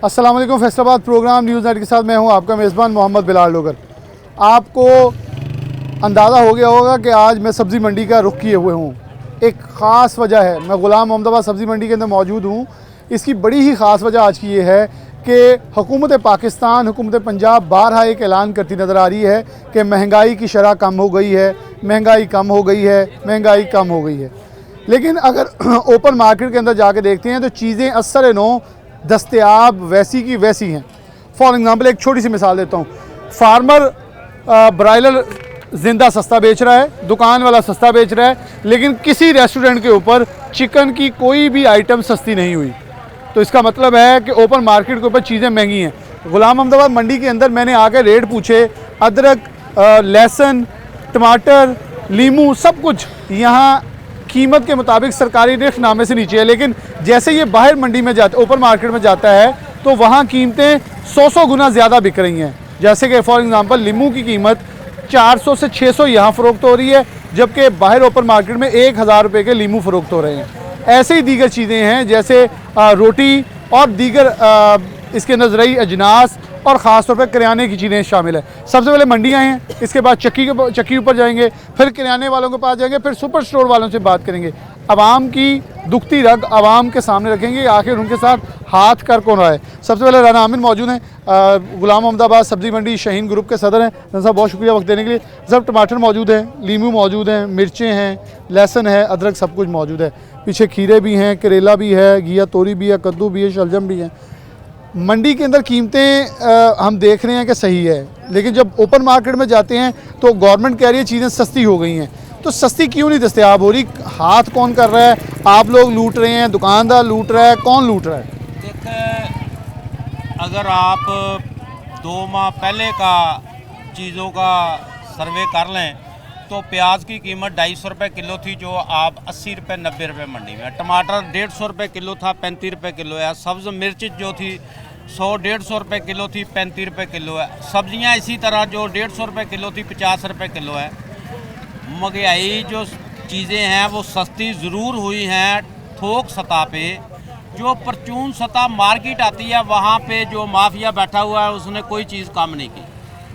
अस्सलाम वालेकुम। Faisalabad programme news net के साथ मैं हूं आपका मेज़बान मोहम्मद बिलाल लोगर। आपको अंदाज़ा हो गया होगा कि आज मैं सब्ज़ी मंडी का रुख किए हुए हूं। एक ख़ास वजह है, मैं ग़ुलाम मोहम्मदाबाद सब्ज़ी मंडी के अंदर मौजूद हूं। इसकी बड़ी ही ख़ास वजह आज की ये है कि हुकूमत पाकिस्तान, हुकूमत पंजाब बारहा एक ऐलान करती नज़र आ रही है कि महंगाई की शरह कम हो गई है, महंगाई कम हो गई है, महंगाई कम हो गई है। लेकिन अगर ओपन मार्केट के अंदर जाके देखते हैं तो चीज़ें असर नो दस्तयाब वैसी की वैसी हैं। फॉर एग्ज़ाम्पल एक छोटी सी मिसाल देता हूँ। फार्मर ब्रायलर ज़िंदा सस्ता बेच रहा है, दुकान वाला सस्ता बेच रहा है, लेकिन किसी रेस्टोरेंट के ऊपर चिकन की कोई भी आइटम सस्ती नहीं हुई। तो इसका मतलब है कि ओपन मार्केट के ऊपर चीज़ें महंगी हैं। ग़ुलाम मोहम्मदाबाद मंडी के अंदर मैंने आकर रेट पूछे, अदरक, लहसुन, टमाटर, लीमू, सब कुछ यहाँ कीमत के मुताबिक सरकारी रेटनामे से नीचे है। लेकिन जैसे ये बाहर मंडी में जाता, ओपन मार्केट में जाता है, तो वहाँ कीमतें 100 गुना ज़्यादा बिक रही हैं। जैसे कि फॉर एग्ज़ाम्पल लीमू की कीमत 400 से 600 यहाँ फ़रोख्त हो रही है, जबकि बाहर ओपन मार्केट में 1000 रुपये के लीमू फ़रोख्त हो रहे हैं। ऐसे ही दीगर चीज़ें हैं जैसे रोटी और दीगर इसके अंदर ज़रूरी अजनास और ख़ास तौर पर किराने की चीज़ें शामिल है। सबसे पहले मंडियाँ हैं, इसके बाद चक्की ऊपर जाएंगे, फिर किराने वालों के पास जाएंगे, फिर सुपर स्टोर वालों से बात करेंगे। आवाम की दुखती रग आवाम के सामने रखेंगे, आखिर उनके साथ हाथ कर कौन रहा है। सबसे पहले राना आमिर मौजूद हैं, ग़ुलाम मोहम्मदाबाद सब्ज़ी मंडी शाहीन ग्रुप के सदर हैं। साहब बहुत शुक्रिया वक्त देने के लिए। सब टमाटर मौजूद हैं, लीमू मौजूद हैं, मिर्चें हैं, लहसुन है, अदरक, सब कुछ मौजूद है। पीछे खीरे भी हैं, करेला भी है, घिया तोरी भी है, कद्दू भी है, शलजम भी है। मंडी के अंदर कीमतें हम देख रहे हैं कि सही है, लेकिन जब ओपन मार्केट में जाते हैं तो गवर्नमेंट कह रही है चीज़ें सस्ती हो गई हैं। तो सस्ती क्यों नहीं दस्तयाब हो रही? हाथ कौन कर रहा है? आप लोग लूट रहे हैं, दुकानदार लूट रहा है, कौन लूट रहा है? देखिए, अगर आप 2 माह पहले का चीज़ों का सर्वे कर लें तो प्याज की कीमत 250 रुपये किलो थी, जो आप 80 रुपये 90 रुपये मंडी में। टमाटर 150 रुपये किलो था, 35 रुपये किलो है। सब्ज़ मिर्च जो थी 100-150 रुपये किलो थी, 35 रुपये किलो है। सब्जियां इसी तरह जो 150 रुपये किलो थी, 50 रुपये किलो है। महंगाई जो चीज़ें हैं वो सस्ती ज़रूर हुई हैं थोक सतह पे। जो परचून सतह मार्केट आती है वहाँ पे जो माफिया बैठा हुआ है उसने कोई चीज़ कम नहीं की।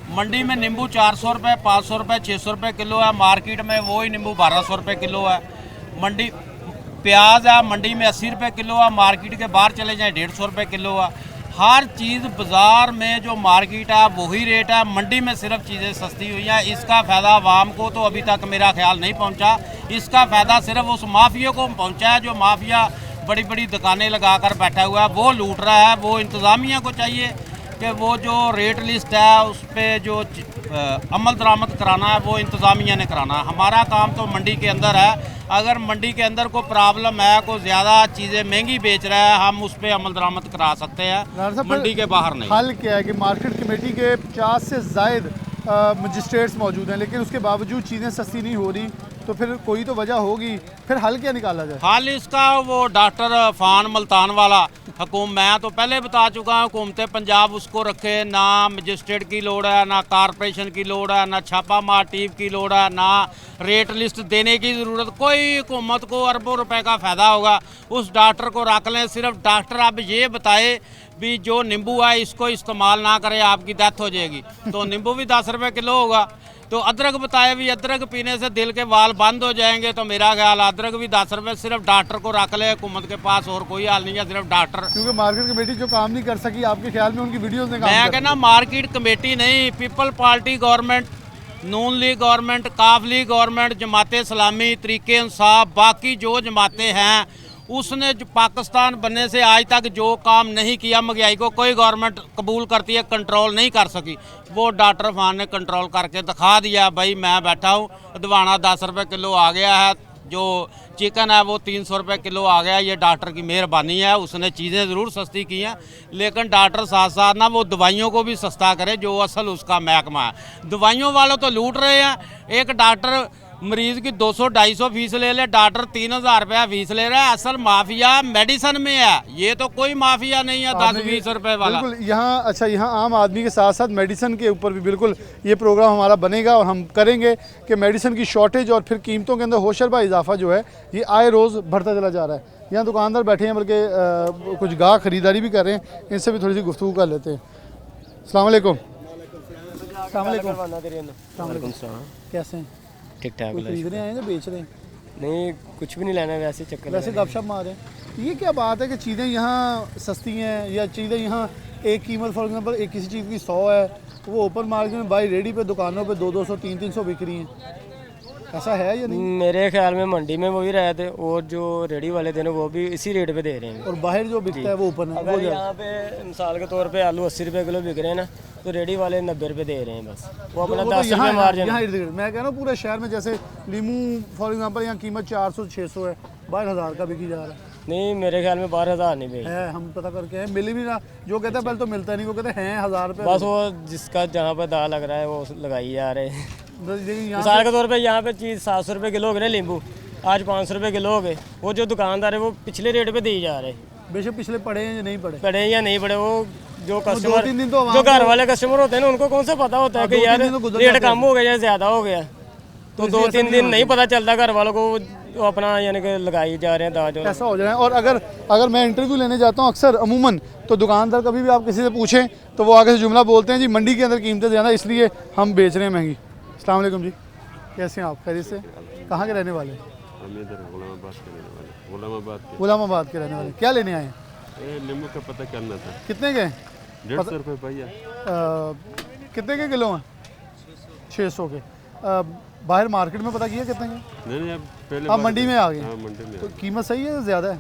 मंडी में नींबू 400 रुपये, 500 रुपये, 600 रुपये किलो है। मार्केट में वही नींबू 1200 रुपये किलो है। मंडी प्याज है मंडी में 80 रुपये किलो है, मार्केट के बाहर चले जाएँ 150 रुपये किलो है। हर चीज़ बाज़ार में जो मार्केट है वही रेट है, मंडी में सिर्फ चीज़ें सस्ती हुई हैं। इसका फ़ायदा आवाम को तो अभी तक मेरा ख्याल नहीं पहुंचा। इसका फ़ायदा सिर्फ उस माफिया को पहुंचा है जो माफिया बड़ी बड़ी दुकानें लगाकर बैठा हुआ है, वो लूट रहा है। वो इंतज़ामिया को चाहिए कि वो जो रेट लिस्ट है उस पर जो अमल दरामद कराना है वो इंतज़ामिया ने कराना है। हमारा काम तो मंडी के अंदर है। अगर मंडी के अंदर कोई प्रॉब्लम है, कोई ज़्यादा चीज़ें महंगी बेच रहा है, हम उस पर अमल दरामद करा सकते हैं, मंडी के बाहर नहीं। हल क्या है कि मार्केट कमेटी के 50 से ज़ायद मजिस्ट्रेट्स मौजूद हैं, लेकिन उसके बावजूद चीज़ें सस्ती नहीं हो रही, तो फिर कोई तो वजह होगी। फिर हल क्या निकाला जाए? हल इसका वो डॉक्टर फान मुल्तान वाला मैं तो पहले बता चुका हूँ, हुकूमत पंजाब उसको रखे। ना मजिस्ट्रेट की लोड़ है, ना कॉरपोरेशन की लोड़ है, ना छापा मार टीम की लोड़ है, ना रेट लिस्ट देने की ज़रूरत। कोई हुकूमत को अरबों रुपए का फ़ायदा होगा, उस डॉक्टर को रख लें। सिर्फ डॉक्टर अब ये बताए भी जो नींबू है इसको इस्तेमाल ना करें, आपकी डेथ हो जाएगी, तो नींबू भी 10 रुपये किलो होगा। तो अदरक बताए भी अदरक पीने से दिल के वाल बंद हो जाएंगे, तो मेरा ख्याल अदरक भी 10 रुपये। सिर्फ डॉक्टर को रख ले हुकूमत के पास, और कोई हाल नहीं है, सिर्फ डॉक्टर। क्योंकि मार्केट कमेटी जो काम नहीं कर सकी, आपके ख्याल में उनकी वीडियोस ने काम मैं कहना मार्केट कमेटी नहीं, पीपल पार्टी गवर्नमेंट, नून लीग गवर्नमेंट, काफ लीग गवर्नमेंट, जमात इस्लामी, तरीके इंसाफ, बाकी जो जमातें हैं, उसने जो पाकिस्तान बनने से आज तक जो काम नहीं किया, महंगाई को कोई गवर्नमेंट कबूल करती है कंट्रोल नहीं कर सकी, वो डॉक्टर फान ने कंट्रोल करके दिखा दिया। भाई मैं बैठा हूँ, दवाना 10 रुपये किलो आ गया है, जो चिकन है वो 300 रुपये किलो आ गया। ये डॉक्टर की मेहरबानी है, उसने चीज़ें ज़रूर सस्ती की हैं, लेकिन डॉक्टर साथ साथ ना वो दवाइयों को भी सस्ता करे, जो असल उसका महकमा है। दवाइयों वालों तो लूट रहे हैं। एक डॉक्टर मरीज की 200-250 फीस ले ले, डॉक्टर 3000 रुपया फीस ले रहा है। असल माफिया मेडिसिन में है, ये तो कोई माफिया नहीं है 10-20 रुपए वाला। बिल्कुल यहाँ अच्छा, यहाँ आम आदमी के साथ साथ मेडिसिन के ऊपर भी बिल्कुल ये प्रोग्राम हमारा बनेगा और हम करेंगे कि मेडिसिन की शॉर्टेज और फिर कीमतों के अंदर होशरबा इजाफा जो है ये आए रोज़ बढ़ता चला जा रहा है। यहाँ दुकानदार बैठे हैं, बल्कि कुछ गाहक ख़रीदारी भी कर रहे हैं, इनसे भी थोड़ी सी गुफ्तगू कर लेते हैं। अस्सलाम वालेकुम। कैसे हैं? ठीक ठाक। खरीद रहे हैं या बेच रहे हैं? नहीं, कुछ भी नहीं लेना, वैसे चक्कर वैसे गपशप मार रहे हैं। ये क्या बात है कि चीज़ें यहाँ सस्ती हैं या चीज़ें यहाँ एक कीमत फॉर एग्जांपल एक किसी चीज़ की 100 है, वो ओपन मार्केट में बाई रेडी पे दुकानों पे 200-200 300-300 बिक रही हैं, ऐसा है या नहीं? मेरे ख्याल में मंडी में वही रहे थे और जो रेडी वाले थे ना वो भी इसी रेट पे दे रहे हैं। और बाहर जो बिकता है वो ओपन है। अगर यहाँ पे मिसाल के तौर पे आलू 80 रुपए किलो बिक रहे हैं ना, तो रेडी वाले 90 रुपए दे रहे हैं बस। वो अपना 10 रुपये मार्जिन। यहाँ इर्द गिर्द मैं कह रहा हूँ पूरे शहर में, जैसे लीमू फॉर एग्जांपल यहाँ कीमत 400-600 है, 12,000 का बिकी जा रहा है। नहीं, मेरे ख्याल में 12,000 नहीं बेच है, हम पता करके हैं, मिली भी ना। जो कहते हैं पहले तो मिलता नहीं, वो कहते हैं 1000 रुपये। बस वो जिसका जहाँ पर दाल लग रहा है वो लगाई जा रहे हैं। लेकिन यहाँ मिसाल के तौर पे यहाँ पे चीज़ 700 रुपये किलो हो गए ना नींबू, आज 500 रुपये किलो हो गए। वो जो दुकानदार है वो पिछले रेट पे दिए जा रहे हैं। बेशक पिछले पड़े हैं या नहीं पड़े, पड़े या नहीं पड़े, वो जो 2-3 कस्टमर दिन तो जो घर वाले कस्टमर होते हैं ना उनको कौन सा पता होता है कि यार रेट कम हो गया या ज़्यादा हो गया। तो 2-3 दिन नहीं पता चलता घर वालों को, वो अपना यानी कि लगाई जा रहे हैं दाज। ऐसा हो जाए। और अगर मैं इंटरव्यू लेने जाता हूँ अक्सर अमूमन, तो दुकानदार कभी भी आप किसी से पूछें तो वो आगे से जुमला बोलते हैं, जी मंडी के अंदर कीमतें ज़्यादा इसलिए हम बेच रहे हैं महंगी। अस्सलाम वालेकुम जी, कैसे हैं आप? खैरियत से? कहाँ के रहने वाले? हम इधर गुलामाबाद के रहने वाले। गुलामाबाद के। गुलामाबाद के रहने वाले। क्या लेने आए हैं? नींबू का पता करना था। कितने के? 150 रुपये भैया। कितने के किलो हैं? 600 के। बाहर मार्केट में पता किया कितने के? नहीं अब पहले आप मंडी में आ गए? हाँ मंडी में। तो कीमत सही है या ज़्यादा है?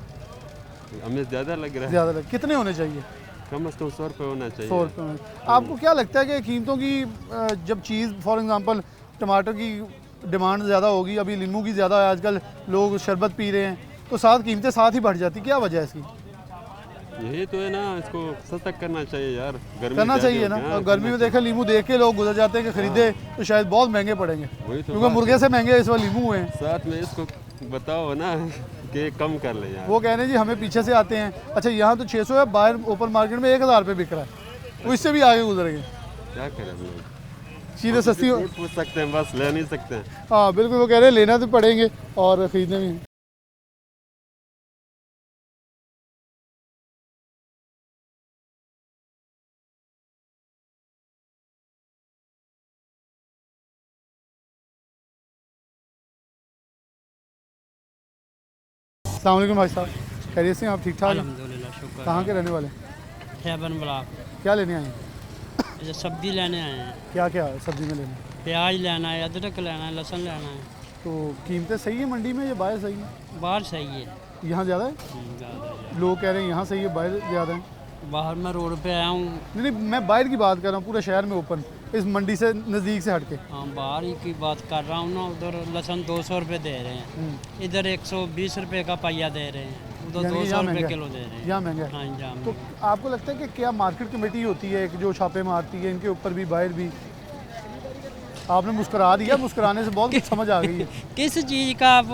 हमें ज़्यादा लग रहा है। ज़्यादा लग। कितने होने चाहिए? कम से कम 100 रुपये होना चाहिए। 100 रुपये में। आपको क्या लगता है कि कीमतों की जब चीज़ फॉर एग्जांपल टमाटर की डिमांड ज़्यादा होगी, अभी नींबू की ज़्यादा है, आजकल लोग शरबत पी रहे हैं, तो साथ कीमतें साथ ही बढ़ जाती, क्या वजह है इसकी? यही तो है ना, इसको सस्ता करना चाहिए यार। गर्मी करना ज़्यादा चाहिए हो ना। गया। और गर्मी में देखा नींबू देख के लोग गुजर जाते हैं कि खरीदे तो शायद बहुत महंगे पड़ेंगे, वही तो क्योंकि मुर्गे से महंगे इस बार नींबू हुए हैं। साथ में इसको बताओ ना कि कम कर ले यार। वो कह रहे हैं जी हमें पीछे से आते हैं। अच्छा, यहाँ तो 600 है, बाहर ओपन मार्केट में 1000 रुपये बिक रहा है, वो इससे भी आगे गुजरेंगे। क्या करें हम लोग? चीज़ें सस्ती हो। पूछ सकते हैं, बस ले नहीं सकते हैं। हाँ बिल्कुल, वो कह रहे हैं लेना तो पड़ेंगे और ख़रीदने भी। अस्सलाम वालेकुम भाई साहब, खैरियत से हैं आप? ठीक ठाक हैं? अल्हम्दुलिल्लाह, शुक्र। कहाँ के रहने वाले? खैबर ब्लॉक। क्या लेने आए हैं? अच्छा, सब्जी लेने आए हैं। क्या क्या सब्जी में लेने? प्याज लेना है, अदरक लेना है, लहसुन लेना है। तो कीमतें सही है मंडी में या बाहर सही है? बाहर सही है। यहाँ ज़्यादा है? ज़्यादा है। लोग कह रहे हैं यहाँ सही है, बाहर ज़्यादा है। बाहर मैं रोड पे आया हूँ। नहीं नहीं, मैं बाहर की बात कर रहा हूँ, पूरे शहर में ओपन, इस मंडी से नज़दीक से हट के। हाँ, बाहर ही की बात कर रहा हूँ ना। उधर लहसुन 200 रुपये दे रहे हैं, इधर 120 रुपये का पहिया दे रहे हैं, उधर यानी कि 200 यहाँ रुपये महंगा किलो दे रहे हैं। यहाँ महंगा है। हाँ, यहाँ तो आपको लगता है कि क्या मार्केट कमेटी होती है एक जो छापे मारती है, इनके ऊपर भी बाहर भी? आपने मुस्कुरा दिया, मुस्कुराने से बहुत कुछ समझ आ गई है। किस चीज़ का आप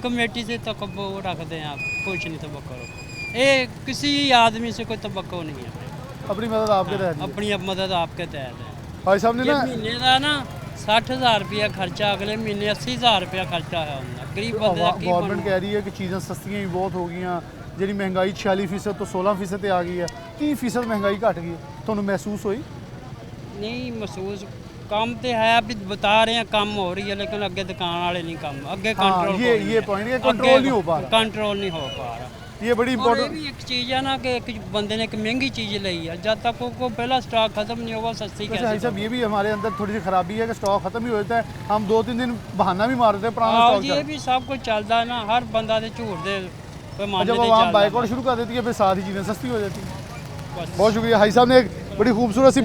कमेटी से तकब्बो रखते हैं? आप कुछ नहीं तवक्को रखो। ये किसी आदमी से कोई तवक्को नहीं है। अपनी मदद आपके तहत ही है। अपनी अब मदद आपके तहत है। भाई साहब ने ये ना महीने का ना 60,000 रुपया खर्चा, अगले महीने 80,000 रुपया खर्चा है उनका। गरीब बंदे दा की गवर्नमेंट कह रही है कि चीज़ें सस्तियाँ ही बहुत हो गई, जी महंगाई 46% तो 16% आ गई है, 30% महंगाई घट गई है। तो महसूस हुई? नहीं महसूस, कम तो है, अभी बता रहे हैं कम हो रही है, लेकिन अगे दुकान वाले नहीं कम, अगे हाँ, कंट्रोल ये पॉइंट है, कंट्रोल नहीं हो पा रहा। कंट्रोल नहीं हो पा रहा। ये बड़ी और ये इंपॉर्टेंट। भी एक चीज़ है ना कि एक बंदे ने एक महंगी चीज़ ली है, जब तक को पहला स्टॉक खत्म नहीं होगा सस्ती वैसे भाई कैसे? साहब ये भी हमारे अंदर थोड़ी सी खराबी है कि स्टॉक खत्म ही होता है, हम 2-3 दिन बहाना भी मारते हैं पुराना हाँ, स्टॉक ये भी सब कुछ चलता है ना, हर बंदा दे झूठ दे जब वो आम बाइकआउट शुरू कर देती है फिर साथ ही चीज़ें सस्ती हो जाती हैं। बहुत शुक्रिया। भाई साहब ने एक बड़ी खूबसूरत सी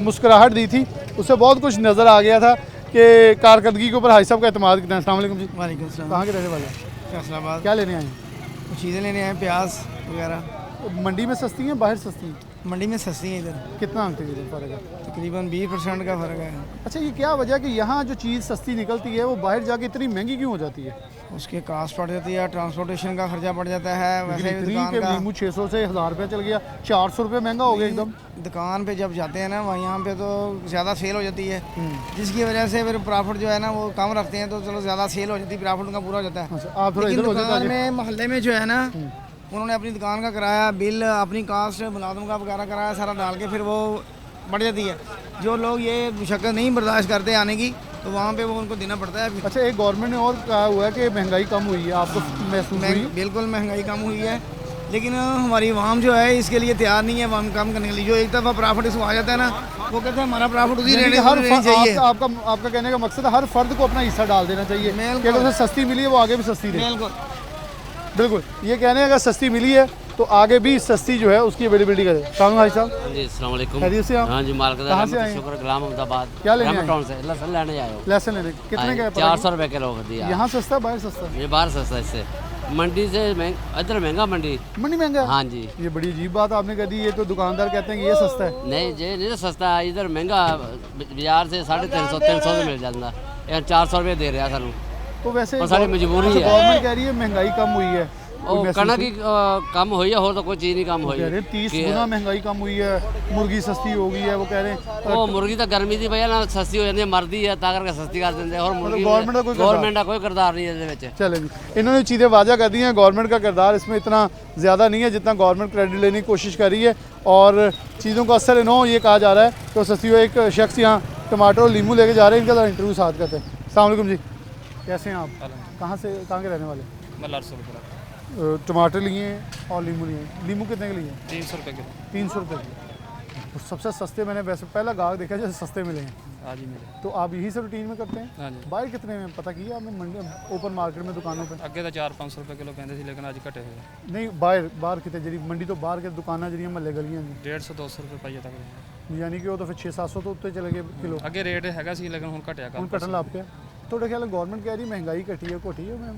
मुस्कुराहट दी थी, उससे बहुत कुछ नज़र आ गया था कि कारकर्दगी के ऊपर भाई साहब का एतमाद कितना है। अस्सलाम वालेकुम जी। वालेकुम सलाम। कहाँ के रहने वाले? फैसलाबाद। क्या लेने आए हैं? कुछ चीज़ें लेने आए, प्याज वगैरह। मंडी में सस्ती हैं, बाहर सस्ती हैं? मंडी में सस्ती है इधर, कितना तकरीबन फ़र्क है? तकरीबन 20% का फ़र्क है। अच्छा, ये क्या वजह है कि यहाँ जो चीज़ सस्ती निकलती है वो बाहर जाके इतनी महंगी क्यों हो जाती है? उसके कास्ट पड़ जाती है, ट्रांसपोर्टेशन का खर्चा पड़ जाता है। वैसे भी इतनी दुकान के का नींबू 600 से 1000 रुपये चल गया, 400 रुपये महंगा हो गया एकदम। दुकान पे जब जाते हैं ना वहाँ यहाँ पे तो ज़्यादा सेल हो जाती है, जिसकी वजह से फिर प्रॉफिट जो है ना वो कम रखते हैं, तो चलो ज़्यादा सेल हो जाती है, प्रॉफिट उनका पूरा हो जाता है। अच्छा, आप थोड़ा लेकिन इधर हो दुकान जाइए। में मोहल्ले में जो है ना उन्होंने अपनी दुकान का किराया, बिल, अपनी कास्ट, मुलाजम का वगैरह किराया सारा डाल के फिर वो बढ़ जाती है। जो लोग ये मुशक्कत नहीं बर्दाश्त करते आने की, तो वहाँ पे वो उनको देना पड़ता है। अच्छा, एक गवर्नमेंट ने और कहा हुआ है कि महंगाई कम हुई है, आपको महसूस हुई? बिल्कुल महंगाई कम हुई है, लेकिन हमारी आवाम जो है इसके लिए तैयार नहीं है आवाम कम करने के लिए। जो एक दफ़ा प्रॉफिट इसको आ जाता है ना, वो कहते हैं हमारा प्रॉफिट उसी यानी रेट कि हर में चाहिए। आपका कहने का मकसद है हर फर्द को अपना हिस्सा डाल देना चाहिए कि अगर उसे सस्ती मिली है वो आगे भी सस्ती रहे। बिल्कुल बिल्कुल, ये कहने हैं अगर सस्ती मिली है तो आगे भी सस्ती जो है उसकी अवेलेबिलिटी करे। सलाम भाई साहब। जी अस्सलाम वालेकुम। खैरियत से आप? हाँ जी, मालिक कहाँ से आए हैं? शुक्र, गुलाम अहमदाबाद। क्या लेने आए? टाउन से लहसुन लेने आए हो। लहसुन लेने कितने का है? 400 रुपए किलो कर दिया। यहाँ सस्ता बाहर सस्ता? ये बाहर सस्ता है इससे, मंडी से इधर महंगा मंडी। मंडी महंगा है? हाँ जी। ये बड़ी अजीब बात आपने कह दी, ये तो दुकानदार कहते हैं कि ये सस्ता है। नहीं जी, नहीं सस्ता है, इधर महंगा बाजार से 350 से मिल जाता है, 400 रुपए दे रहा सानू। तो वैसे और सारी मजबूरी है। गवर्नमेंट कह रही है महंगाई कम हुई है, और कणक की कम हुई है, और तो कोई चीज़ नहीं कम हुई। कह रहे हैं 30 गुना महंगाई कम हुई है, मुर्गी सस्ती हो गई है, वो कह रहे हैं। ਉਹ ਮੁਰਗੀ ਤਾਂ ਗਰਮੀ ਦੀ ਵਜ੍ਹਾ ਨਾਲ ਸਸਤੀ ਹੋ ਜਾਂਦੀ ਹੈ, ਮਰਦੀ ਹੈ ਤਾਂ ਕਰਕੇ ਸਸਤੀ ਕਰ ਦਿੰਦੇ ਹੋਰ ਮੁਰਗੀ। गवर्नमेंट ਦਾ ਕੋਈ ਕਿਰਦਾਰ नहीं है ਇਹਦੇ ਵਿੱਚ। चले जी, इन्होंने चीज़ें वाजा कर दी हैं, गवर्नमेंट का किरदार इसमें इतना ज़्यादा नहीं है जितना गवर्नमेंट क्रेडिट लेने की कोशिश कर रही है, और चीज़ों को असर नो ये कहा जा रहा है तो सस्ती हो। एक शख्स यहाँ टमाटर और नींबू लेके जा रहे हैं, इनका ज़रा इंटरव्यू साथ करते हैं। अस्सलाम वालेकुम जी, कैसे हैं आप? कहाँ से, कहाँ के रहने वाले? टमाटर लिए हैं और नींबू लिए हैं। नींबू कितने के लिए? 300 रुपये किलो। 300 रुपये की। तो सबसे सस्ते मैंने वैसे पहला गाहक देखा जैसे सस्ते मिले हैं। हाँ जी मिले। तो आप यही सब रूटीन में करते हैं? हाँ जी। बाहर कितने में पता किया आपने? मंडी, ओपन मार्केट में, दुकानों पे? ਅੱਗੇ ਤਾਂ 400-500 रुपये किलो ਕਹਿੰਦੇ ਸੀ, लेकिन ਅੱਜ ਘਟੇ ਹੋਏ ਆ। नहीं, बाहर कितने जी मंडी तो बाहर के दुकाना जी महल्ले गलियां जी, 150-200 रुपये पाइए तक ਦੇ। यानी कि वो तो फिर 600-700 तो उत्ते चले गए किलो। ਅੱਗੇ ਰੇਟ ਹੈਗਾ ਸੀ, लेकिन ਹੁਣ ਘਟਿਆ ਹੁਣ ਘਟਣ ਲੱਗ ਪਿਆ। ਤੁਹਾਡੇ ਖਿਆਲ ਗਵਰਨਮੈਂਟ ਕਹਿ ਰਹੀ ਮਹਿੰਗਾਈ ਘਟੀ ਹੈ, ਘਟੀ ਹੈ ਮੈਮ?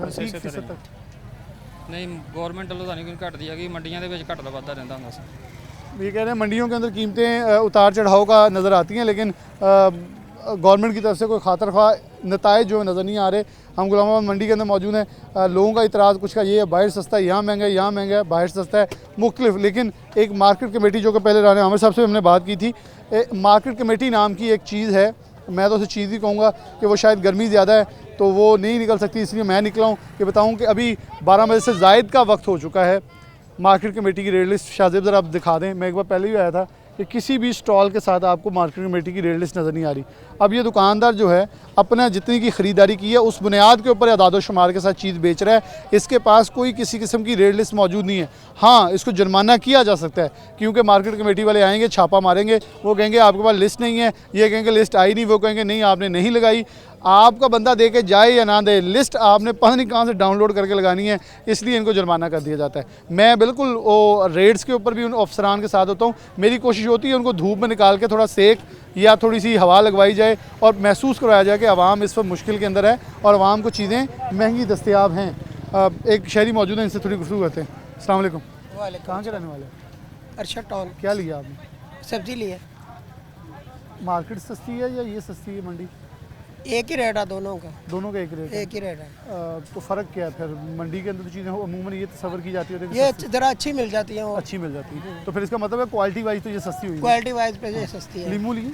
ਬਸ ਇਸੇ ਤਰ੍ਹਾਂ ਹੀ। ਤੱਕ ਨਹੀਂ ਗਵਰਨमेंट ਵੱਲੋਂ ਤਾਂ ਨਹੀਂ ਕੋਈ ਘਟਦੀ ਹੈਗੀ, ਮੰਡੀਆਂ ਦੇ ਵਿੱਚ ਘਟਦਾ ਵੱਧਦਾ ਰਹਿੰਦਾ ਹੁੰਦਾ ਸੀ। ये कह रहे हैं मंडियों के अंदर कीमतें उतार चढ़ाव का नज़र आती हैं, लेकिन गवर्नमेंट की तरफ से कोई खातर खा नताइज जो नज़र नहीं आ रहे। हम गुलामाबाद मंडी के अंदर मौजूद हैं। लोगों का इतराज़ कुछ का ये है, बाहर सस्ता है, यहाँ महंगा है, यहाँ महंगा है, बाहर सस्ता है, मुख्तलिफ। लेकिन एक मार्केट कमेटी जो कि पहले राना आमिर साहब से हमने बात की थी, मार्केट कमेटी नाम की एक चीज़ है, मैं तो उसे चीज़ ही कहूँगा कि वो शायद गर्मी ज़्यादा है तो वो नहीं निकल सकती, इसलिए मैं निकला हूँ कि बताऊँ कि अभी 12 बजे से ज़ायद का वक्त हो चुका है। मार्केट कमेटी की रेट लिस्ट शाहजेब ज़रा आप दिखा दें, मैं एक बार पहले भी आया था कि किसी भी स्टॉल के साथ आपको मार्केट कमेटी की रेट लिस्ट नज़र नहीं आ रही। अब ये दुकानदार जो है अपना जितनी की ख़रीदारी की है उस बुनियाद के ऊपर अदाद शुमार के साथ चीज़ बेच रहा है, इसके पास कोई किसी किस्म की रेट लिस्ट मौजूद नहीं है। हाँ, इसको जुर्माना किया जा सकता है, क्योंकि मार्केट कमेटी वाले आएंगे, छापा मारेंगे, वो कहेंगे आपके पास लिस्ट नहीं है, ये कहेंगे लिस्ट आई नहीं, वो कहेंगे नहीं आपने नहीं लगाई। आपका बंदा दे के जाए या ना दे, लिस्ट आपने पता नहीं कहाँ से डाउनलोड करके लगानी है, इसलिए इनको जुर्माना कर दिया जाता है। मैं बिल्कुल वो रेट्स के ऊपर भी उन अफसरान के साथ होता हूँ। मेरी कोशिश होती है उनको धूप में निकाल के थोड़ा सेक या थोड़ी सी हवा लगवाई जाए और महसूस करवाया जाए कि आवाम इस वक्त मुश्किल के अंदर है और आवाम को चीज़ें महंगी दस्तियाब हैं। एक शहरी मौजूद है, इनसे थोड़ी गुफ्तगू करते हैं। अस्सलाम वालेकुम। कहाँ के रहने वाले? अरशद टाउन। क्या लिया आपने? सब्जी लिया। मार्केट सस्ती है या ये सस्ती है मंडी? एक ही रेट है दोनों का। दोनों का एक रेट है? एक ही रेट है। तो फ़र्क क्या है फिर? मंडी के अंदर तो चीज़ें अमूमन ये तस्वर की जाती है ये ज़रा अच्छी मिल जाती है, अच्छी मिल जाती है, तो फिर इसका मतलब है क्वालिटी वाइज तो ये सस्ती हुई है। क्वालिटी वाइज पे ये सस्ती है। नींबू लिए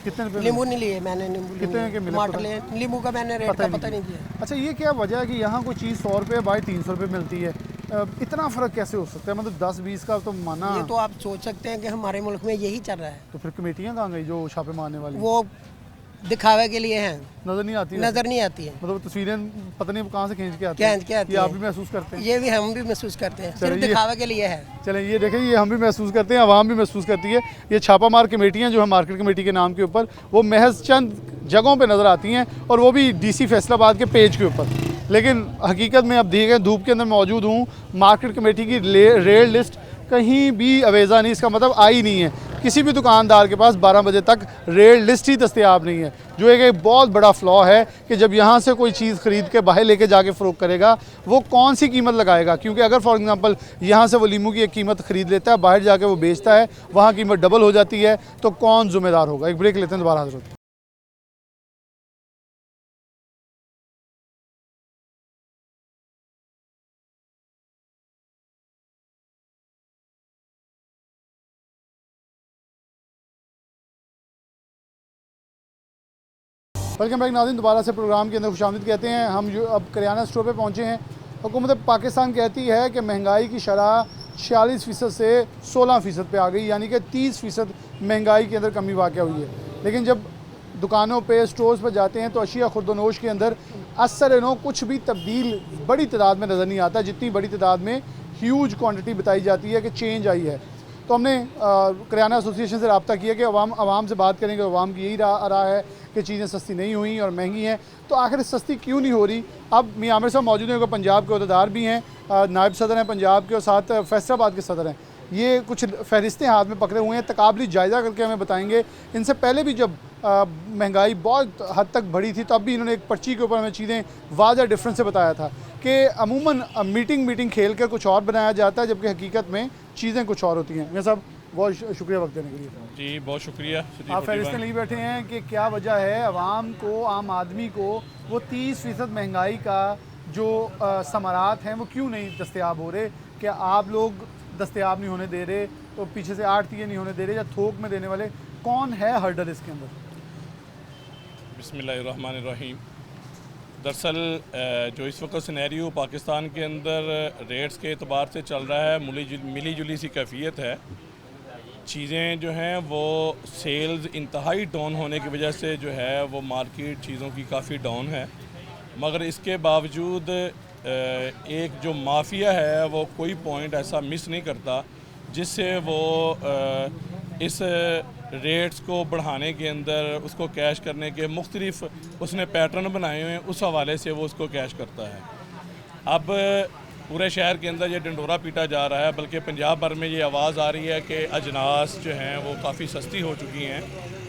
कितने रुपए? नींबू नहीं लिए मैंने, नींबू कितने के मिले? टमाटर लिए, नींबू का मैंने रेट का पता नहीं किया। अच्छा, ये क्या वजह है कि यहाँ कोई चीज़ 100 रुपये बाहर 300 रुपये मिलती है? इतना फ़र्क कैसे हो सकता है? मतलब 10-20 का तो माना। ये तो आप सोच सकते हैं कि हमारे मुल्क में यही चल रहा है। तो फिर कमेटियाँ कहाँ गई जो छापे मारने वाली? वो दिखावे के लिए हैं, नज़र नहीं आती है। नज़र नहीं आती है। मतलब तस्वीरें पता नहीं कहाँ से खींच के आती खींच के आती ये है। आप भी महसूस करते हैं? ये भी हम भी महसूस करते हैं, सिर्फ दिखावे के लिए है। चलें, ये देखें, ये हम भी महसूस करते हैं, आवाम भी महसूस करती है। ये छापामार कमेटियाँ जो है मार्केट कमेटी के नाम के ऊपर, वो महज चंद जगहों पे नज़र आती हैं और वो भी डीसी फैसलाबाद के पेज के ऊपर। लेकिन हकीकत में अब दिए गए धूप के अंदर मौजूद हूँ, मार्केट कमेटी की रेट लिस्ट कहीं भी अवेज़ा नहीं, इसका मतलब आई नहीं है। किसी भी दुकानदार के पास 12 बजे तक रेट लिस्ट ही दस्तयाब नहीं है, जो एक बहुत बड़ा फ्लॉ है कि जब यहाँ से कोई चीज़ ख़रीद के बाहर लेके जाके फ़रोख्त करेगा वो कौन सी कीमत लगाएगा। क्योंकि अगर फॉर एग्ज़ाम्पल यहाँ से वो लीमू की एक कीमत ख़रीद लेता है, बाहर जाके वो बेचता है, वहाँ कीमत डबल हो जाती है, तो कौन ज़िम्मेदार होगा। एक ब्रेक लेते हैं, दोबारा हाज़िर होते हैं। वेलकम बैक नाज़रीन, दोबारा से प्रोग्राम के अंदर खुशामदीद कहते हैं। हम जो अब करियाना स्टोर पे पहुंचे हैं। हुकूमत पाकिस्तान कहती है कि महंगाई की शरह 46% से 16% पे आ गई, यानी कि 30% महंगाई के अंदर कमी वाक़ हुई है। लेकिन जब दुकानों पे स्टोर्स पर जाते हैं तो अशिया खुर्दनोश के अंदर असर नो कुछ भी तब्दील बड़ी तादाद में नज़र नहीं आता, जितनी बड़ी तादाद में ह्यूज क्वांटिटी बताई जाती है कि चेंज आई है। तो हमने करियाना एसोसिएशन से रब्ता किया कि आवाम से बात करेंगे। आवाम की यही रहा है कि चीज़ें सस्ती नहीं हुई और महंगी हैं, तो आखिर सस्ती क्यों नहीं हो रही। अब मियां आमिर साहब मौजूद हैं, जो पंजाब के अहदेदार भी हैं, नायब सदर हैं पंजाब के और साथ फैसलाबाद के सदर हैं। ये कुछ फहरिस्तें हाथ में पकड़े हुए हैं, तकाबली जायज़ा करके हमें बताएंगे। इनसे पहले भी जब महंगाई बहुत हद तक बढ़ी थी तब भी इन्होंने एक पर्ची के ऊपर हमें चीज़ें वाज़ह डिफरेंस से बताया था कि अमूमन मीटिंग खेल कर कुछ और बनाया जाता है, जबकि हकीकत में चीज़ें कुछ और होती हैं। मेरे साहब बहुत शुक्रिया वक्त देने के लिए। जी बहुत शुक्रिया। आप फहरिस्तें नहीं बैठे हैं कि क्या वजह है आवाम को, आम आदमी को वो 30% महंगाई का जो समारात हैं वो क्यों नहीं दस्तयाब हो रहे। क्या आप लोग दस्तयाब नहीं होने दे रहे, तो पीछे से आड़तीये नहीं होने दे रहे, या थोक में देने वाले कौन है हर्डल इसके अंदर। बिस्मिल्लाहिर्रहमानिर्रहीम। दरअसल जो इस वक्त सिनेरियो पाकिस्तान के अंदर रेट्स के एतबार से चल रहा है, मिली जुली सी कैफियत है। चीज़ें जो हैं वो सेल्स इंतहाई डाउन होने की वजह से जो है वो मार्केट चीज़ों की काफ़ी डाउन है, मगर इसके बावजूद एक जो माफिया है वो कोई पॉइंट ऐसा मिस नहीं करता जिससे वो इस रेट्स को बढ़ाने के अंदर, उसको कैश करने के मुख्तलिफ उसने पैटर्न बनाए हुए हैं, उस हवाले से वो उसको कैश करता है। अब पूरे शहर के अंदर ये डंडोरा पीटा जा रहा है, बल्कि पंजाब भर में ये आवाज़ आ रही है कि अजनास जो हैं वो काफ़ी सस्ती हो चुकी हैं,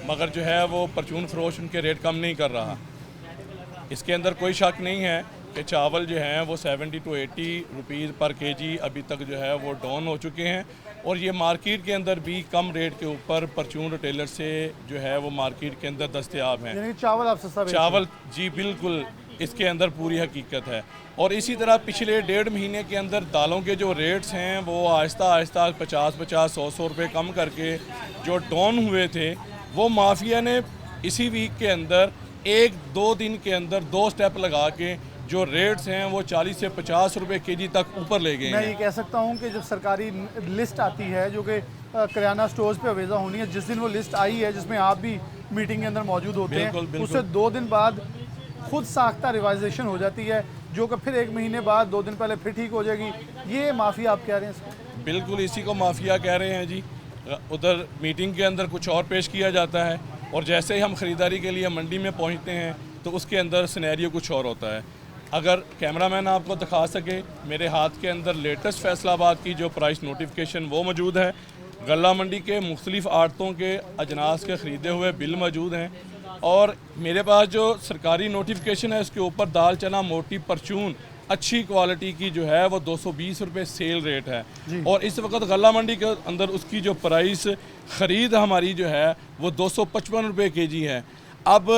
मगर जो है वो परचून फरोश उनके रेट कम नहीं कर रहा। इसके अंदर कोई शक नहीं है कि चावल जो हैं वो 70 to 80 रुपीज़ पर केजी अभी तक जो है वो डाउन हो चुके हैं, और ये मार्केट के अंदर भी कम रेट के ऊपर परचून रिटेलर से जो है वो मार्केट के अंदर दस्तयाब हैं। यानी चावल आप सस्ता चावल जी बिल्कुल, इसके अंदर पूरी हकीकत है। और इसी तरह पिछले 1.5 महीने के अंदर दालों के जो रेट्स हैं वो आहिस्ता आहिस्ता 50-50, 100 रुपये कम करके जो डाउन हुए थे, वो माफिया ने इसी वीक के अंदर 1-2 दिन के अंदर 2 स्टेप लगा के जो रेट्स हैं वो 40 से 50 रुपये केजी तक ऊपर ले गए हैं। मैं ये कह सकता हूँ कि जब सरकारी लिस्ट आती है जो कि करियाना स्टोर्स पे अवेजा होनी है, जिस दिन वो लिस्ट आई है जिसमें आप भी मीटिंग के अंदर मौजूद होते हैं, उससे 2 दिन बाद खुद साख्ता रिवाइजेशन हो जाती है, जो कि फिर 1 महीने बाद 2 दिन पहले फिर ठीक हो जाएगी। ये माफिया आप कह रहे हैं इसको? बिल्कुल इसी को माफिया कह रहे हैं जी। उधर मीटिंग के अंदर कुछ और पेश किया जाता है, और जैसे ही हम ख़रीदारी के लिए मंडी में पहुंचते हैं तो उसके अंदर सिनेरियो कुछ और होता है। अगर कैमरामैन आपको दिखा सके, मेरे हाथ के अंदर लेटेस्ट फैसलाबाद की जो प्राइस नोटिफिकेशन वो मौजूद है। गल्ला मंडी के मुख्तलिफ आड़तों के अजनास के ख़रीदे हुए बिल मौजूद हैं, और मेरे पास जो सरकारी नोटिफिकेशन है उसके ऊपर दाल चना मोटी परचून अच्छी क्वालिटी की जो है वो 220 रुपये सेल रेट है, और इस वक्त गल्ला मंडी के अंदर उसकी जो प्राइस ख़रीद हमारी जो है वो 255 रुपये केजी है। अब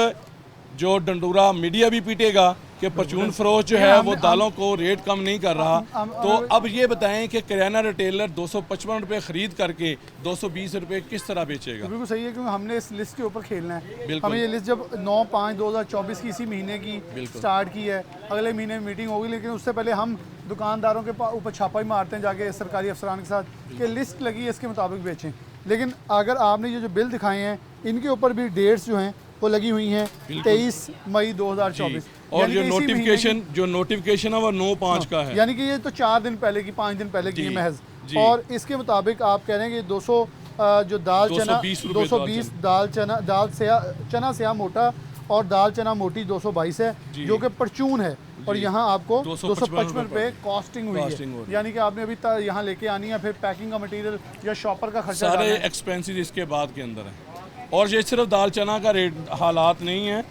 जो डंडूरा मीडिया भी पीटेगा कि परचून फरोश जो है वो दालों को रेट कम नहीं कर रहा, तो अब ये बताएं कि करियाना रिटेलर 255 रुपये ख़रीद करके 220 रुपये किस तरह बेचेगा। बिल्कुल सही है, क्योंकि हमने इस लिस्ट के ऊपर खेलना है। हमें ये लिस्ट जब 9/5/2024 की इसी महीने की स्टार्ट की है, अगले महीने में मीटिंग होगी, लेकिन उससे पहले हम दुकानदारों के ऊपर छापा ही मारते हैं जाके सरकारी अफसरान के साथ कि लिस्ट लगी है इसके मुताबिक बेचें। लेकिन अगर आपने ये जो बिल दिखाए हैं इनके ऊपर भी डेट्स जो हैं वो लगी हुई हैं 23 मई 2024, और जो नोटिफिकेशन है वो 9/5 का है, यानी कि ये तो 4 दिन पहले की, 5 दिन पहले की महज। और इसके मुताबिक आप कह रहे हैं कि 200 जो दाल चना 220 दाल चना स्याह मोटा और दाल चना मोटी 222 है, जो कि परचून है। और यहाँ आपको 255 रुपये कॉस्टिंग हुई कॉस्टिंग हो है। रही यानी कि आपने अभी यहाँ लेके आनी है, फिर पैकिंग का मटेरियल या शॉपर का खर्चा सारे डालना है। एक्सपेंसेस इसके बाद के अंदर हैं। और ये सिर्फ दाल चना का रेट हालात नहीं है,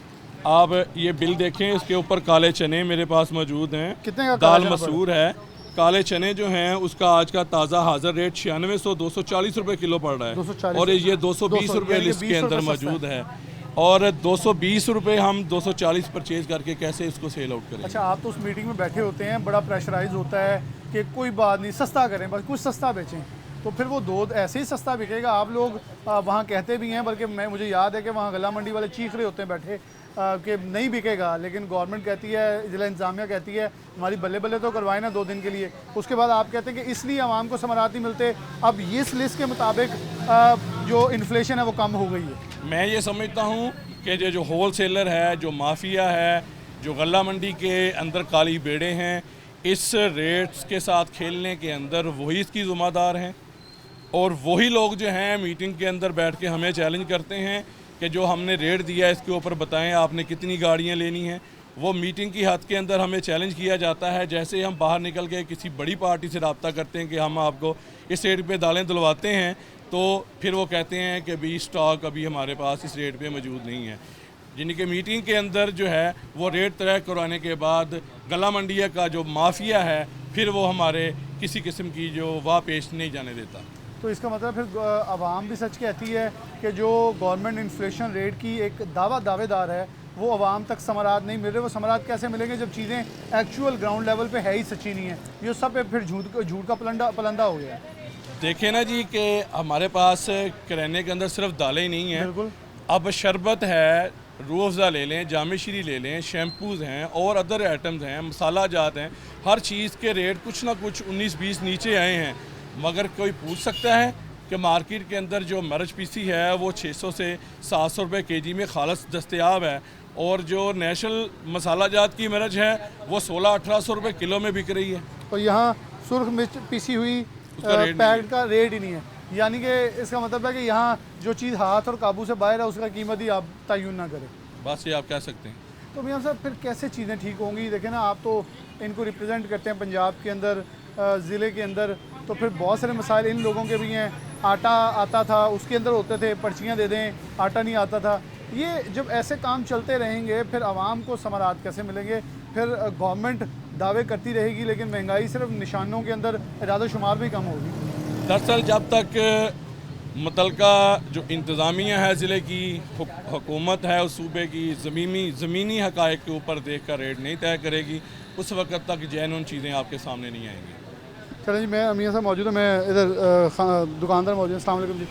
आप ये बिल देखें, इसके ऊपर काले चने मेरे पास मौजूद हैं, कितने का दाल काला चना मसूर है, काले चने जो हैं उसका आज का ताज़ा हाजिर रेट 9600 240 रुपये किलो पड़ रहा है 240 और ये 220 रुपये यानी कि लिस्ट के 20 अंदर रुपये सस्ता मौजूद है और 220 रुपये हम 240 परचेज करके कैसे इसको सेल आउट करें। अच्छा, आप तो उस मीटिंग में बैठे होते हैं, बड़ा प्रेशराइज होता है कि कोई बात नहीं, सस्ता करें, बस कुछ सस्ता बेचें, तो फिर वो दूध ऐसे ही सस्ता बिकेगा। आप लोग वहाँ कहते भी हैं, बल्कि मुझे याद है कि वहाँ गला मंडी वाले चीख रहे होते हैं बैठे कि नहीं बिकेगा, लेकिन गवर्नमेंट कहती है, ज़िला इंतज़ामिया कहती है हमारी बल्ले बल्ले तो करवाए ना 2 दिन के लिए। उसके बाद आप कहते हैं कि इसलिए आवाम को समारात नहीं मिलते। अब इस लिस्ट के मुताबिक जो इन्फ्लेशन है वो कम हो गई है। मैं ये समझता हूँ कि जो होल सेलर है, जो माफिया है, जो गला मंडी के अंदर काली बेड़े हैं, इस रेट्स के साथ खेलने के अंदर वही इसकी ज़िम्मेदार हैं और वही लोग जो हैं मीटिंग के अंदर बैठ के हमें चैलेंज करते हैं कि जो हमने रेट दिया है इसके ऊपर बताएं आपने कितनी गाड़ियां लेनी हैं। वो मीटिंग की हद के अंदर हमें चैलेंज किया जाता है। जैसे हम बाहर निकल के किसी बड़ी पार्टी से रब्ता करते हैं कि हम आपको इस रेट पे दालें दिलवाते हैं, तो फिर वो कहते हैं कि भी स्टॉक अभी हमारे पास इस रेट पे मौजूद नहीं है। यानी कि मीटिंग के अंदर जो है वो रेट तय करवाने के बाद गला मंडिया का जो माफिया है फिर वो हमारे किसी किस्म की जो वाह पेश नहीं जाने देता। तो इसका मतलब फिर आवाम भी सच कहती है कि जो गवर्नमेंट इन्फ्लेशन रेट की एक दावेदार है वो आवाम तक समारात नहीं मिल रहे। वो समारात कैसे मिलेंगे जब चीज़ें एक्चुअल ग्राउंड लेवल पे है ही सच्ची नहीं है। ये सब पे फिर झूठ का पलंदा हो गया है। देखें ना जी कि हमारे पास किराने के अंदर सिर्फ दालें ही नहीं हैं, बिल्कुल। अब शरबत है, रूह अफ़ज़ा ले लें, जामिश्री ले लें, शैम्पूज़ हैं और अदर आइटम्स हैं, मसाला जात हैं, हर चीज़ के रेट कुछ ना कुछ 19-20 नीचे आए हैं। मगर कोई पूछ सकता है कि मार्केट के अंदर जो मर्च पीसी है वो 600 से 700 रुपये केजी में खालस दस्तयाब है और जो नेशनल मसाला जात की मिर्च है वो 1600-1800 रुपये किलो में बिक रही है। और यहाँ सुर्ख मिर्च पीसी हुई पैकेट का रेट ही नहीं है। यानी कि इसका मतलब है कि यहाँ जो चीज़ हाथ और काबू से बाहर है उसका कीमत ही आप तयन ना करें। बस ये आप कह सकते हैं। तो मियां साहब फिर कैसे चीज़ें ठीक होंगी? देखें ना, आप तो इनको रिप्रेजेंट करते हैं पंजाब के अंदर, ज़िले के अंदर, तो फिर बहुत सारे मसाइल इन लोगों के भी हैं। आटा आता था उसके अंदर होते थे पर्चियाँ दे दें, आटा नहीं आता था। ये जब ऐसे काम चलते रहेंगे फिर आवाम को समारात कैसे मिलेंगे? फिर गवर्नमेंट दावे करती रहेगी लेकिन महंगाई सिर्फ निशानों के अंदर इरादा शुमार भी कम होगी। दरअसल जब तक मुतलका जो इंतज़ामिया है ज़िले की, हुकूमत है उस सूबे की, ज़मीनी हक़ाइक़ के ऊपर देख कर रेट नहीं तय करेगी, उस वक्त तक जैनुन चीज़ें आपके सामने नहीं आएंगी। चलें जी, मैं मियां साहब मौजूद हूँ, मैं इधर दुकानदार मौजूद हैं। अस्सलाम वालेकुम जी,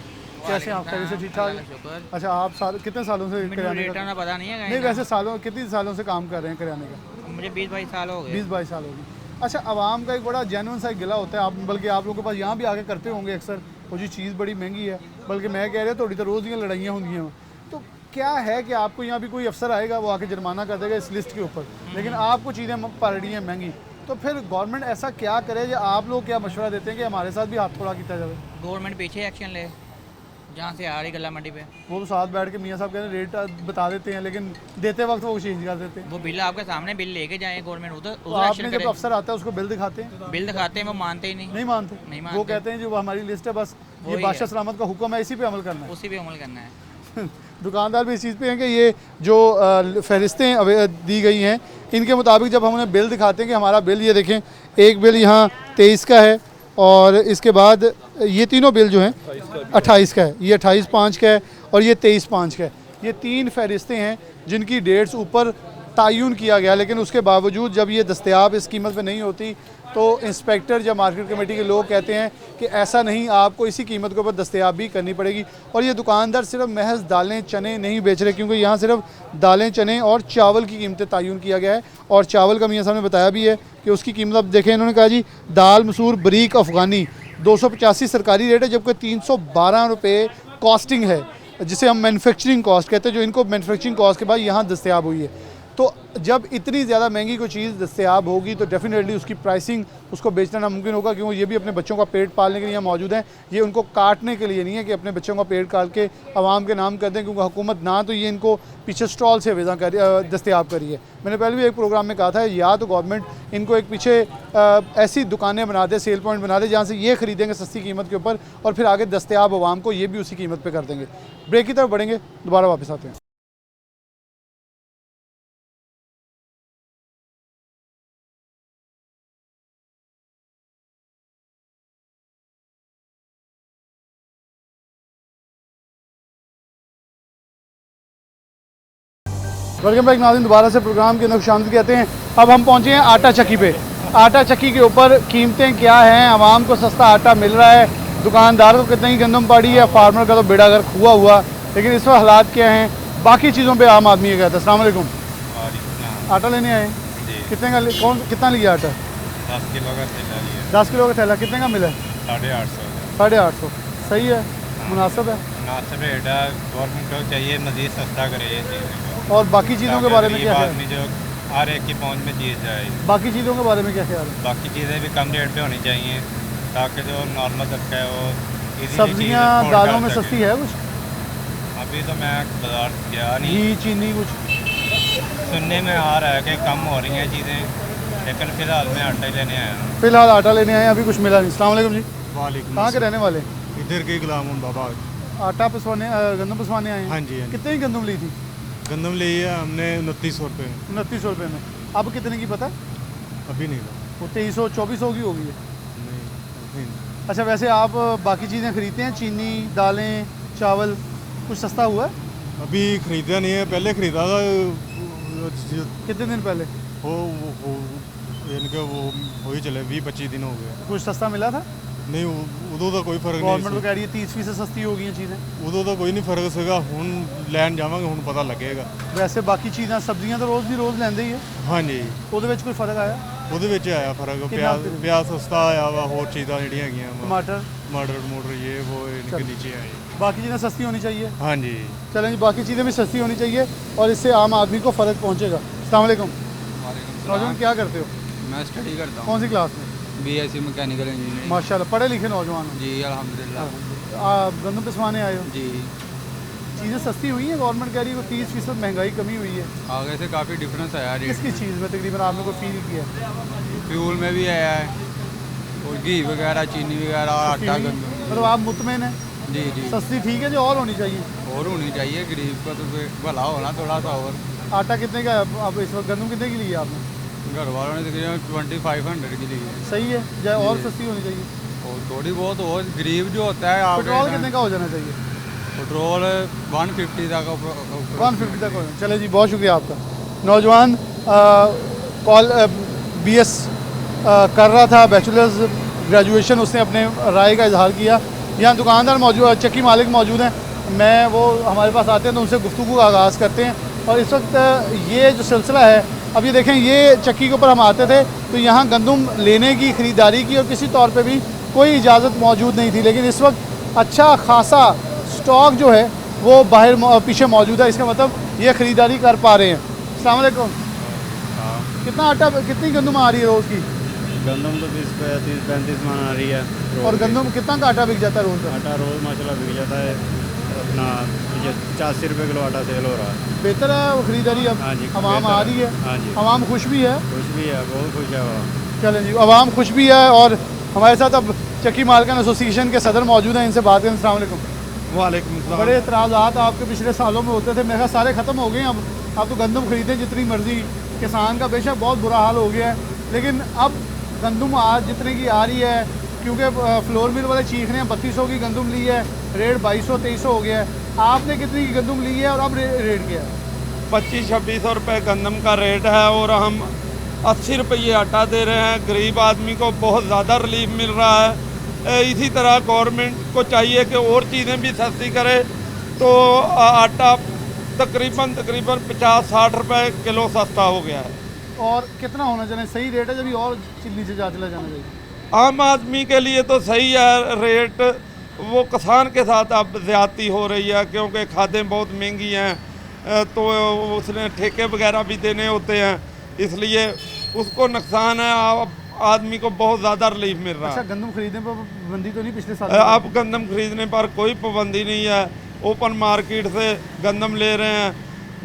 कैसे हैं आप? खैरियत से ठीक ठाक? अच्छा, आप कितने सालों से किराने का? पता नहीं है। नहीं, वैसे कितने सालों से काम कर रहे हैं किराने का? मुझे 20-22 साल हो गए। 20-22 साल हो गए। अच्छा, आवाम का एक बड़ा जेन्युइन सा गिला होता है, आप बल्कि आप लोगों के पास यहाँ भी आके करते होंगे अक्सर, वो जी चीज़ बड़ी महंगी है, बल्कि मैं कह रहा थोड़ी तो रोज़ ही लड़ाइयाँ होंगी हैं। तो क्या है कि आपको यहाँ भी कोई अफसर आएगा वो आके जुर्माना कर देगा इस लिस्ट के ऊपर, लेकिन आपको चीज़ें पड़ रही हैं महंगी, तो फिर गवर्नमेंट ऐसा क्या करे? या आप लोग क्या मशवरा देते हैं कि हमारे साथ भी हाथ थोड़ा किया जाए? गवर्नमेंट पीछे एक्शन ले, जहाँ से आ रही गला मंडी पे। वो तो साथ बैठ के मियाँ साहब कहते हैं रेट बता देते हैं, लेकिन देते वक्त वो चेंज कर देते हैं। वो बिल आपके सामने बिल लेके जाए गवर्नमेंट, उधर तो आपने जब अफसर आता है उसको बिल दिखाते हैं? बिल दिखाते हैं, वो मानते ही नहीं मानते। वो कहते हैं जो हमारी लिस्ट है बस ये बादशाह सलामत का हुक्म है, इसी पे अमल करना है, उसी पे अमल करना है। दुकानदार भी इस चीज़ पे हैं कि ये जो फहरिस्तें दी गई हैं इनके मुताबिक जब हम उन्हें बिल दिखाते हैं कि हमारा बिल ये देखें, एक बिल यहाँ 23 का है और इसके बाद ये तीनों बिल जो हैं 28 का है, ये 28/5 का है और ये 23/5 का है। ये 3 फहरिस्तें हैं जिनकी डेट्स ऊपर तयन किया गया, लेकिन उसके बावजूद जब ये दस्तयाब इस कीमत पे नहीं होती तो इंस्पेक्टर या मार्केट कमेटी के लोग कहते हैं कि ऐसा नहीं, आपको इसी कीमत के ऊपर दस्तयाब भी करनी पड़ेगी। और ये दुकानदार सिर्फ महज दालें चने नहीं बेच रहे, क्योंकि यहाँ सिर्फ दालें चने और चावल की कीमतें तयन किया गया है। और चावल का मियाँ साहब ने बताया भी है कि उसकी कीमत अब देखें, इन्होंने कहा जी दाल मसूर बरीक अफ़गानी 285 सरकारी रेट है, जबकि 312 रुपये कॉस्टिंग है, जिसे हम मैन्युफैक्चरिंग कॉस्ट कहते हैं, जो इनको मैन्युफैक्चरिंग कॉस्ट के बाद यहाँ दस्तयाब हुई है। तो जब इतनी ज़्यादा महंगी कोई चीज़ दस्तयाब होगी तो डेफिनेटली उसकी प्राइसिंग उसको बेचना नामुमकिन होगा, क्योंकि ये भी अपने बच्चों का पेट पालने के लिए यहाँ मौजूद हैं। ये उनको काटने के लिए नहीं है कि अपने बच्चों का पेट काट के आवाम के नाम कर दें, क्योंकि हुकूमत ना तो ये इनको पीछे स्टॉल से दस्तयाब करी है। मैंने पहले भी एक प्रोग्राम में कहा था, या तो गवर्नमेंट इनको एक पीछे ऐसी दुकानें बना दे, सेल पॉइंट बना दे, जहाँ से ये ख़रीदेंगे सस्ती कीमत के ऊपर और फिर आगे दस्तयाब आवाम को ये भी उसी कीमत पर कर देंगे। ब्रेक की तरफ बढ़ेंगे, दोबारा वापस आते हैं। वेलकम बैक नाज़रीन, दोबारा से प्रोग्राम के अंदर खुशामदीद कहते हैं। अब हम पहुँचे हैं आटा चक्की पे। आटा चक्की के ऊपर कीमतें क्या हैं, आवाम को सस्ता आटा मिल रहा है, दुकानदार को कितनी गंदम पड़ी है, फार्मर का तो बेड़ा गर्क हुआ हुआ, लेकिन इस वक्त हालात क्या हैं, बाकी चीज़ों पे आम आदमी ये कहता है। अस्सलाम वालेकुम। आटा लेने आए, कितने का कितना लिया आटा? 10 किलो का थैला लिया। 10 किलो का थैला कितने का मिला? 850। 850 सही है, मुनासिब है। मुनासिब रेट है, गवर्नमेंट को चाहिए मज़ीद सस्ता करे ये चीज़ें। और बाकी चीज़ों के बारे में क्या ख्याल है? जो हर एक की पहुंच में चीज़ जाए। बाकी चीज़ों के बारे में क्या ख्याल है? बाकी चीज़ें भी कम रेट पे होनी चाहिए ताकि जो नॉर्मल तबका है वो easily सब्जियाँ चीज़ afford दालों कर में सके। सस्ती है कुछ? अभी तो मैं बाजार गया नहीं, घी चीनी कुछ? सुनने में आ रहा है कि कम हो रही हैं चीज़ें, लेकिन फ़िलहाल मैं आटा ही लेने आया हूँ। फिलहाल आटा लेने आए, अभी कुछ मिला नहीं। अस्सलाम वालेकुम जी। वालेकुम। कहाँ के रहने वाले? इधर के गुलाम बाबा। आटा पिसवाने गंदम पिसवाने आए हैं? हाँ जी, हाँ जी। कितने की गंदम ली थी? गंदम ली है हमने 2900 रुपये में। 2900 रुपये में। अब कितने की पता? अभी नहीं पता। वो 2300 2400 की होगी है। नहीं। अच्छा, वैसे आप बाकी चीज़ें खरीदते हैं, चीनी दालें चावल, कुछ सस्ता हुआ है? अभी खरीदा नहीं है, पहले खरीदा था। कितने दिन पहले? यानी कि वो हो ही चले 20-25 दिन हो गए। कुछ सस्ता मिला था? नहीं, उदो तो कोई फर्क नहीं। गवर्नमेंट तो कह रही है 30% सस्ती हो गई हैं चीज़ें। उदो तो कोई नहीं फर्क सीगा, हुण लैन जावांगे, हुण पता लगेगा। वैसे बाकी चीज़ां सब्जियां तो रोज़ ਦੀ ਰੋਜ਼ ਲੈਂਦੇ ਹੀ ਹੈ। हाँ जी। ਉਹਦੇ ਵਿੱਚ ਕੋਈ ਫਰਕ ਆਇਆ? ਉਹਦੇ ਵਿੱਚ ਆਇਆ ਫਰਕ। ਕਿੰਨਾ? ਪਿਆਜ਼ ਸਸਤਾ ਆਇਆ ਵਾ, ਹੋਰ ਚੀਜ਼ਾਂ ਜਿਹੜੀਆਂ ਹੈਗੀਆਂ ਵਾ, टमाटर मटर ये वो इनके नीचे आए। बाकी चीज़ें सस्ती होनी चाहिए। हाँ जी। चलें जी, बाकी चीज़ें भी सस्ती होनी चाहिए और इससे आम आदमी को फ़र्क पहुँचेगा। अस्सलाम वालेकुम। नौजवान क्या करते हो? मैं स्टडी करता हूँ। कौन सी क्लास में? BSc mechanical engineering. माशाल्लाह, पढ़े लिखे नौजवान हो। जी अल्हम्दुलिल्लाह। गंदम पिसवाने आए हो? जी। चीज़ें सस्ती हुई हैं, गवर्नमेंट कह रही है 30% महंगाई कमी हुई है। आगे से काफ़ी डिफरेंस आया रेट। किस किस चीज़ में तकरीबन आपने को फील किया? फ्यूल में भी आया है, और घी वगैरह, चीनी वगैरह, और आटा, गंदम। मतलब आप मुतमईन हैं? जी जी। सस्ती ठीक है, जो और होनी चाहिए? और होनी चाहिए, गरीब का तो भला होना थोड़ा सा और। आटा कितने का है अब इस वक्त? गंदम कितने की ली है आपने? घर वालों ने तकरीबन 2500 की ली है। सही है, या और सस्ती होनी चाहिए? और थोड़ी बहुत और गरीब जो होता है। पेट्रोल कितने का हो जाना चाहिए? पेट्रोल 150 तक 150 तक हो जाना। चले जी, बहुत शुक्रिया आपका। नौजवान BS कर रहा था, बैचलर्स ग्रेजुएशन, उसने अपने राय का इजहार किया। यहाँ दुकानदार मौजूद, चक्की मालिक मौजूद हैं, मैं वो हमारे पास आते हैं तो उनसे गुफ्तगू का आगाज़ करते हैं। और इस वक्त ये जो सिलसिला है, अब ये देखें, ये चक्की के ऊपर हम आते थे तो यहाँ गंदम लेने की, ख़रीदारी की और किसी तौर पे भी कोई इजाज़त मौजूद नहीं थी, लेकिन इस वक्त अच्छा खासा स्टॉक जो है वो बाहर पीछे मौजूद है। इसका मतलब ये ख़रीदारी कर पा रहे हैं। अस्सलाम वालेकुम। कितना आटा, कितनी गंदम आ रही है रोज़ की? गंदम तो 30-35 मन आ रही है। और गंदम कितना का आटा बिक जाता है रोज़ का? आटा रोज़ माशाल्लाह बिक जाता है अपना 85 रुपये किलो आटा सेल हो रहा है। बेहतर है वो ख़रीदारी अब? हाँ जी, आवाम आ रही है? हाँ जी। आवाम खुश भी है? खुश भी है, बहुत खुश है आवाम। चलें जी, आवाम खुश भी है। और हमारे साथ अब चक्की मालकान एसोसिएशन के सदर मौजूद हैं, इनसे बात करें। अस्सलाम वालेकुम। वालेकुम सलाम। बड़े एतराज़ात आपके पिछले सालों में होते थे, मेरे ख्याल सारे ख़त्म हो गए हैं अब। आप तो गंदम खरीदें जितनी मर्ज़ी, किसान का बेशक बहुत बुरा हाल हो गया है, लेकिन अब गंदम आज जितने की आ रही है, क्योंकि फ्लोर मिल वाले चीख रहे हैं 3200 की गंदम ली है, रेट 2200-2300 हो गया है। आपने कितनी की गंदम ली है और अब रेट क्या है? 2500-2600 रुपये गंदम का रेट है और हम 80 रुपये आटा दे रहे हैं। गरीब आदमी को बहुत ज़्यादा रिलीफ मिल रहा है। इसी तरह गवर्नमेंट को चाहिए कि और चीज़ें भी सस्ती करे, तो आटा तकरीबन 50-60 रुपये किलो सस्ता हो गया है। और कितना होना चाहिए? सही रेट है, जब और नीचे चला जाना चाहिए। आम आदमी के लिए तो सही है रेट, वो किसान के साथ अब ज़्यादती हो रही है क्योंकि खादें बहुत महंगी हैं। तो उसने ठेके वगैरह भी देने होते हैं, इसलिए उसको नुकसान है। आदमी को बहुत ज़्यादा रिलीफ मिल रहा है। अच्छा, गंदम खरीदने पर पाबंदी तो नहीं पिछले साल? अब गंदम खरीदने पर कोई पाबंदी नहीं है। ओपन मार्केट से गंदम ले रहे हैं,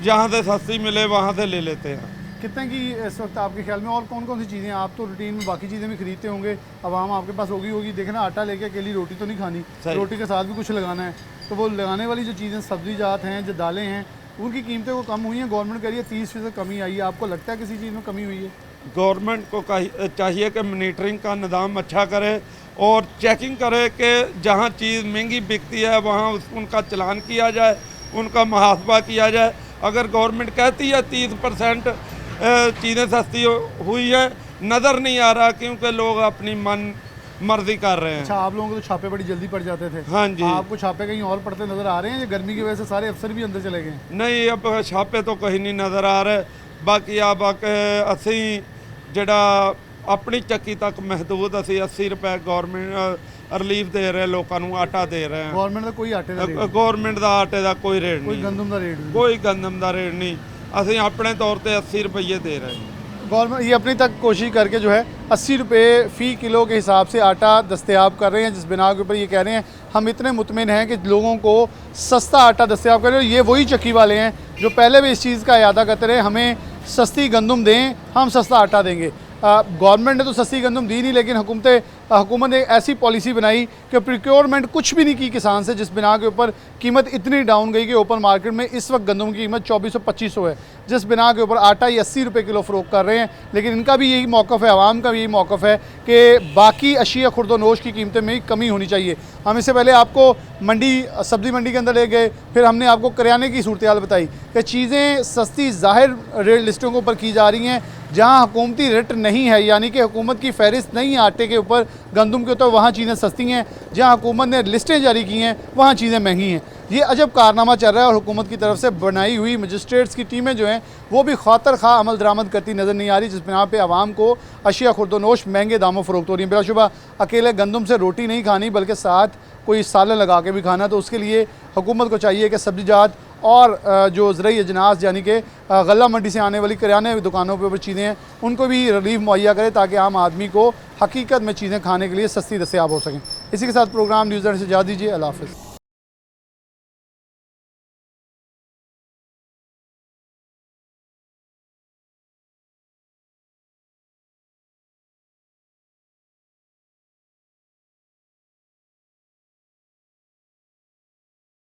जहाँ से सस्ती मिले वहाँ से ले लेते हैं। कितने की इस वक्त आपके ख्याल में, और कौन कौन सी चीज़ें आप तो रूटीन में बाकी चीज़ें भी खरीदते होंगे, आवाम आपके पास होगी देखना, आटा लेके अकेली रोटी तो नहीं खानी, रोटी के साथ भी कुछ लगाना है, तो वो लगाने वाली जो चीज़ें सब्जीजात हैं, जो दालें हैं, उनकी कीमतें वो कम हुई हैं। गवर्नमेंट कह रही है 30% कमी आई है। आपको लगता है किसी चीज़ में कमी हुई है? गवर्नमेंट को चाहिए कि मॉनिटरिंग का निज़ाम अच्छा करे और चेकिंग करे कि जहाँ चीज़ महंगी बिकती है वहाँ उनका चलान किया जाए, उनका मुहासबा किया जाए। अगर गवर्नमेंट कहती है 30% चीज़ें सस्ती हुई है, नज़र नहीं आ रहा क्योंकि लोग अपनी मन मर्जी कर रहे हैं। अच्छा, आप लोगों को तो छापे बड़ी जल्दी पड़ जाते थे। हाँ जी। आपको छापे कहीं और पड़ते नज़र आ रहे हैं या गर्मी की वजह से सारे अफसर भी अंदर चले गए? नहीं, अब छापे तो कहीं नहीं नज़र आ रहे। बाकी आप असी जड़ा अपनी ਚੱਕੀ तक महदूद असी 80 रुपए गवर्नमेंट रिलीफ दे रहे लोगों को, आटा दे रहे हैं। गवर्नमेंट का कोई आटे का गवर्नमेंट का आटे का कोई रेट नहीं, कोई गंदम का रेट नहीं, कोई गंदम का रेट नहीं। असी अपने तौर पर 80 रुपये दे रहे हैं। गवर्नमेंट ये अपनी तक कोशिश करके जो है 80 रुपये फ़ी किलो के हिसाब से आटा दस्तयाब कर रहे हैं, जिस बिना के ऊपर ये कह रहे हैं हम इतने मुतमिन हैं कि लोगों को सस्ता आटा दस्तयाब कर रहे हैं। ये वही चक्की वाले हैं जो पहले भी इस चीज़ का इरादा करते रहे, हमें सस्ती गंदम दें, हम सस्ता आटा देंगे। गवर्नमेंट ने तो सस्ती गंदम दी नहीं, लेकिन हुकूमत ने ऐसी पॉलिसी बनाई कि प्रोक्योरमेंट कुछ भी नहीं की किसान से, जिस बिना के ऊपर कीमत इतनी डाउन गई कि ओपन मार्केट में इस वक्त गंदम की कीमत 2400-2500 है, जिस बिना के ऊपर आटा ये 80 रुपये किलो फ़रोख्त कर रहे हैं। लेकिन इनका भी यही मौक़िफ़ है, आवाम का भी यही मौक़िफ़ है कि बाकी अशिया खुर्दोनोश की कीमतें में कमी होनी चाहिए। हम इससे पहले आपको सब्ज़ी मंडी के अंदर ले गए, फिर हमने आपको करियाने की सूरत हाल बताई कि चीज़ें सस्ती ज़ाहिर रेट लिस्टों के ऊपर की जा रही हैं, जहाँ हुकूमती रेट नहीं है, यानी कि हुकूमत की फहरिस्त नहीं है आटे के ऊपर, गंदम के ऊपर, वहाँ चीज़ें सस्ती हैं। जहाँ हुकूमत ने लिस्टें जारी की हैं वहाँ चीज़ें महंगी हैं। ये अजब कारनामा चल रहा है और हुकूमत की तरफ से बनाई हुई मजिस्ट्रेट्स की टीमें जो हैं वो भी खातर खा अमल दरामद करती नज़र नहीं आ रही, जिस बिना पे आवाम को अशिया खुर्दोनोश महंगे दामों फ़रोख्त हो रही हैं। बिलाशुबा अकेले गंदम से रोटी नहीं खानी बल्कि साथ कोई सालन लगा के भी खाना, तो उसके लिए हुकूमत को चाहिए कि सब्ज़ीजात और जो ज़रई अजनास यानी कि गल्ला मंडी से आने वाली करियाने दुकानों पर चीज़ें हैं उनको भी रिलीफ मुहैया करे, ताकि आम आदमी को हकीकत में चीज़ें खाने के लिए सस्ती दस्तयाब हो सकें। इसी के साथ प्रोग्राम न्यूज़ से इजाज़त दीजिए। अल्लाह हाफ़िज़।